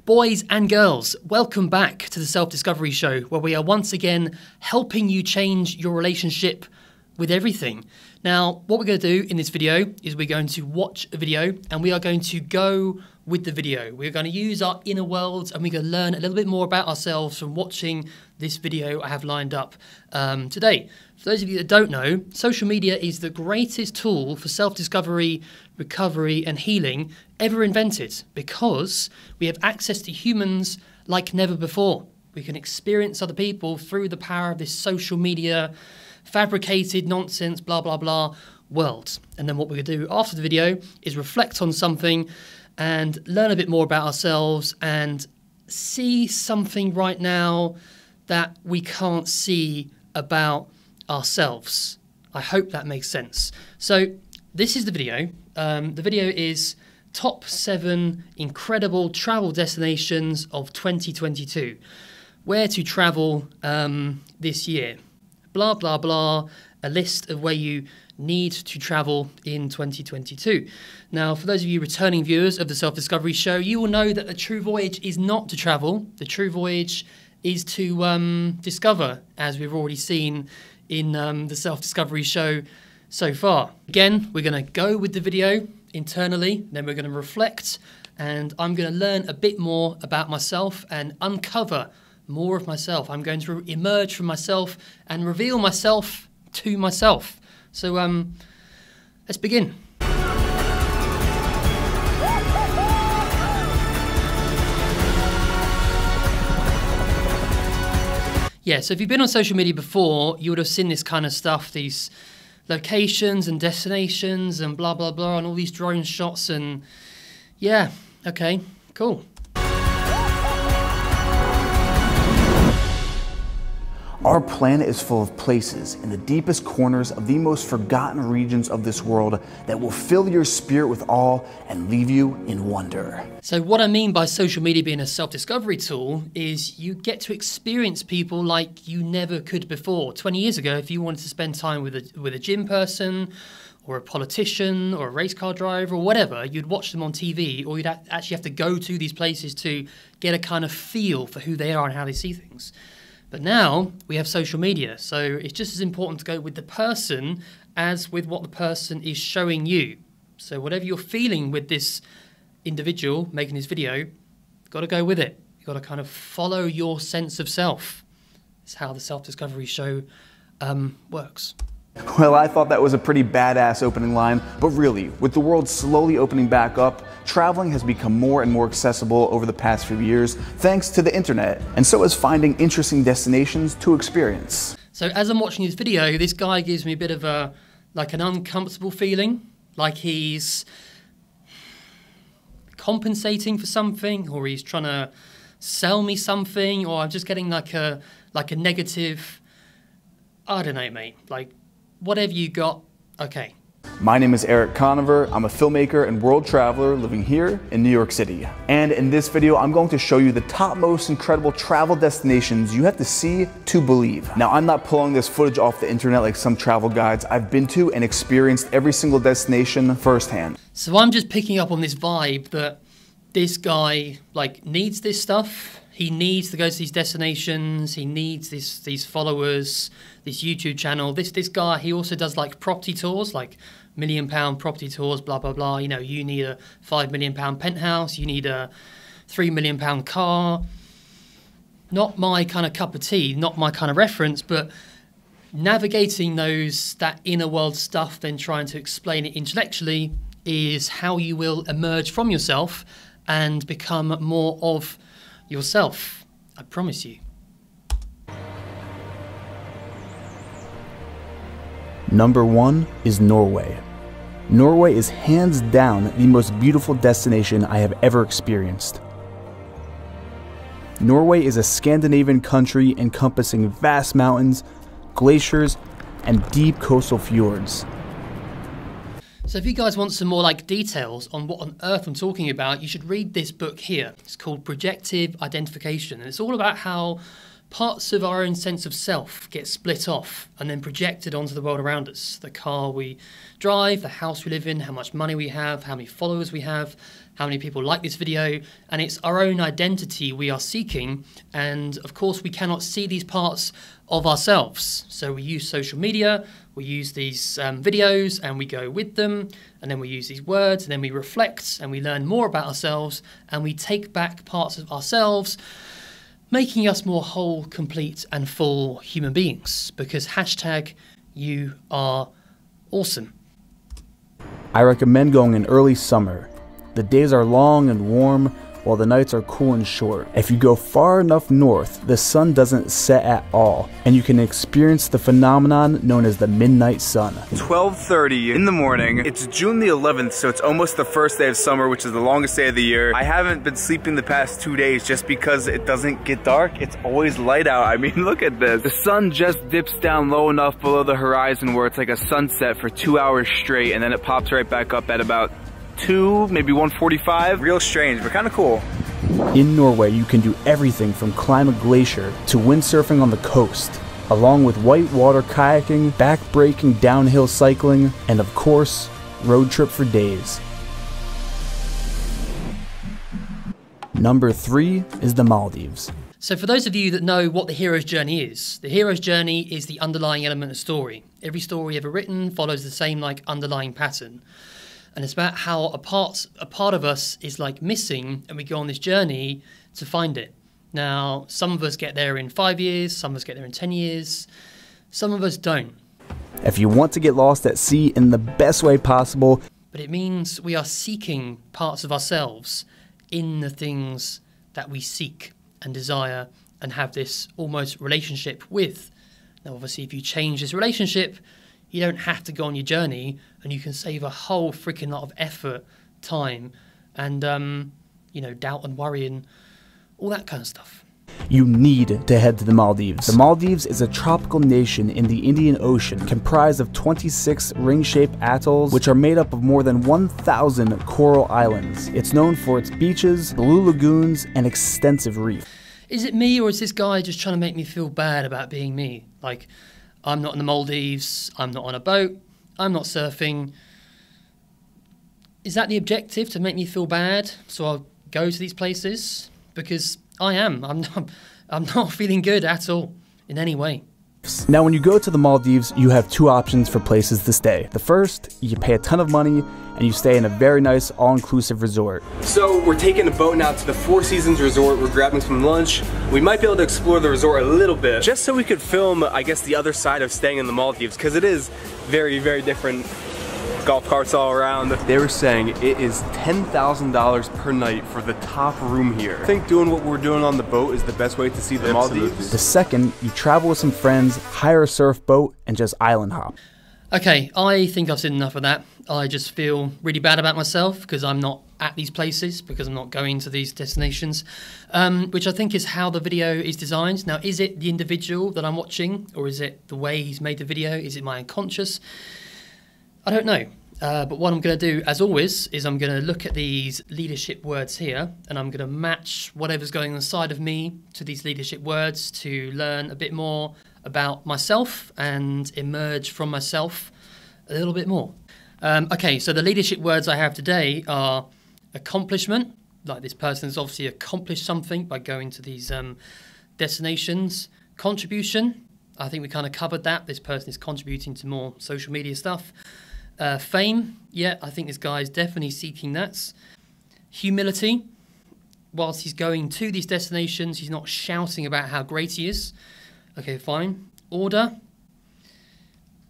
Boys and girls, welcome back to the Self-Discovery Show, where we are once again helping you change your relationship with everything. Now, what we're going to do in this video is we're going to watch a video and we are going to go with the video. We're going to use our inner worlds and we're going to learn a little bit more about ourselves from watching this video I have lined up today. For those of you that don't know, social media is the greatest tool for self-discovery, recovery and healing ever invented, because we have access to humans like never before. We can experience other people through the power of this social media fabricated nonsense, blah, blah, blah world. And then what we're going to do after the video is reflect on something and learn a bit more about ourselves and see something right now that we can't see about ourselves. I hope that makes sense. So this is the video. The video is top 7 incredible travel destinations of 2022. Where to travel this year. Blah, blah, blah, a list of where you need to travel in 2022. Now, for those of you returning viewers of the Self-Discovery Show, you will know that the true voyage is not to travel. The true voyage is to discover, as we've already seen in the Self-Discovery Show so far. Again, we're going to go with the video internally, then we're going to reflect, and I'm going to learn a bit more about myself and uncover more of myself. I'm going to emerge from myself and reveal myself to myself. So let's begin. Yeah, so if you've been on social media before, you would have seen this kind of stuff, these locations and destinations and blah, blah, blah, and all these drone shots and yeah, okay, cool. Our planet is full of places in the deepest corners of the most forgotten regions of this world that will fill your spirit with awe and leave you in wonder. So what I mean by social media being a self-discovery tool is you get to experience people like you never could before. 20 years ago, if you wanted to spend time with a gym person or a politician or a race car driver or whatever, you'd watch them on TV, or you'd actually have to go to these places to get a kind of feel for who they are and how they see things. But now we have social media, so it's just as important to go with the person as with what the person is showing you. So whatever you're feeling with this individual making this video, you've got to go with it. You've got to kind of follow your sense of self. It's how the Self-Discovery Show works. Well, I thought that was a pretty badass opening line, but really, with the world slowly opening back up, traveling has become more and more accessible over the past few years thanks to the internet, and so is finding interesting destinations to experience. So as I'm watching this video, this guy gives me a bit of an uncomfortable feeling, like he's compensating for something, or he's trying to sell me something, or I'm just getting like a negative, I don't know, mate, like whatever you got, okay. My name is Eric Conover. I'm a filmmaker and world traveler living here in New York City. And in this video, I'm going to show you the top most incredible travel destinations you have to see to believe. Now, I'm not pulling this footage off the internet like some travel guides. I've been to and experienced every single destination firsthand. So I'm just picking up on this vibe that this guy needs this stuff. He needs to go to these destinations. He needs these followers, this YouTube channel. This guy, he also does like property tours, like £1 million property tours, blah, blah, blah. You know, you need a £5 million penthouse. You need a £3 million car. Not my kind of cup of tea, not my kind of reference, but navigating that inner world stuff, then trying to explain it intellectually is how you will emerge from yourself and become more of yourself, I promise you. Number 1 is Norway. Norway is hands down the most beautiful destination I have ever experienced. Norway is a Scandinavian country encompassing vast mountains, glaciers, and deep coastal fjords. So if you guys want some more details on what on earth I'm talking about, you should read this book here. It's called Projective Identification, and it's all about how parts of our own sense of self get split off and then projected onto the world around us. The car we drive, the house we live in, how much money we have, how many followers we have, how many people like this video, and it's our own identity we are seeking. And of course, we cannot see these parts of ourselves. So we use social media, we use these videos and we go with them, and then we use these words, and then we reflect and we learn more about ourselves, and we take back parts of ourselves, making us more whole, complete and full human beings, because hashtag you are awesome. I recommend going in early summer. The days are long and warm, while the nights are cool and short. If you go far enough north, the sun doesn't set at all, and you can experience the phenomenon known as the midnight sun. 12:30 in the morning. It's June the 11th, so it's almost the first day of summer, which is the longest day of the year. I haven't been sleeping the past 2 days just because it doesn't get dark. It's always light out. I mean, look at this. The sun just dips down low enough below the horizon where it's like a sunset for 2 hours straight, and then it pops right back up at about 2, maybe 1:45. Real strange, but kind of cool. In Norway, you can do everything from climb a glacier to windsurfing on the coast, along with whitewater kayaking, backbreaking downhill cycling, and of course, road trip for days. Number 3 is the Maldives. So for those of you that know what the hero's journey is, the hero's journey is the underlying element of story. Every story ever written follows the same underlying pattern. And it's about how a part of us is missing, and we go on this journey to find it. Now, some of us get there in 5 years, some of us get there in 10 years, some of us don't. If you want to get lost at sea in the best way possible, but it means we are seeking parts of ourselves in the things that we seek and desire and have this almost relationship with. Now, obviously, if you change this relationship, you don't have to go on your journey, and you can save a whole freaking lot of effort, time, and, doubt and worry and all that kind of stuff. You need to head to the Maldives. The Maldives is a tropical nation in the Indian Ocean, comprised of 26 ring-shaped atolls, which are made up of more than 1,000 coral islands. It's known for its beaches, blue lagoons, and extensive reef. Is it me, or is this guy just trying to make me feel bad about being me? I'm not in the Maldives, I'm not on a boat, I'm not surfing. Is that the objective, to make me feel bad so I'll go to these places? Because I am. I'm not feeling good at all, in any way. Now, when you go to the Maldives, you have 2 options for places to stay. The first, you pay a ton of money and you stay in a very nice all-inclusive resort. So we're taking a boat now to the Four Seasons Resort. We're grabbing some lunch. We might be able to explore the resort a little bit, just so we could film, I guess, the other side of staying in the Maldives, because it is very, very different. Golf carts all around. They were saying it is $10,000 per night for the top room here. I think doing what we're doing on the boat is the best way to see the Maldives. The second, you travel with some friends, hire a surf boat, and just island hop. Okay, I think I've seen enough of that. I just feel really bad about myself because I'm not at these places, because I'm not going to these destinations, which I think is how the video is designed. Now, is it the individual that I'm watching, or is it the way he's made the video? Is it my unconscious? I don't know. But what I'm going to do, as always, is I'm going to look at these leadership words here, and I'm going to match whatever's going on inside of me to these leadership words to learn a bit more about myself and emerge from myself a little bit more. Okay, so the leadership words I have today are accomplishment, like this person's obviously accomplished something by going to these destinations. Contribution, I think we kind of covered that. This person is contributing to more social media stuff. Fame, yeah, I think this guy is definitely seeking that. Humility, whilst he's going to these destinations, he's not shouting about how great he is. Okay, fine. Order,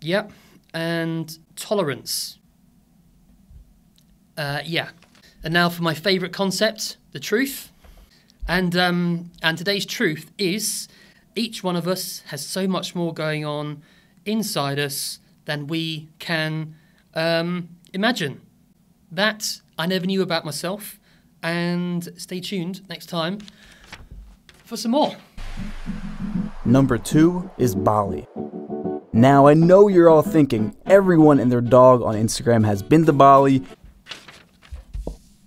yep. And tolerance, yeah. And now for my favourite concept, the truth. And today's truth is, each one of us has so much more going on inside us than we can imagine. That I never knew about myself, and stay tuned next time for some more. Number 2 is Bali. Now, I know you're all thinking everyone and their dog on Instagram has been to Bali,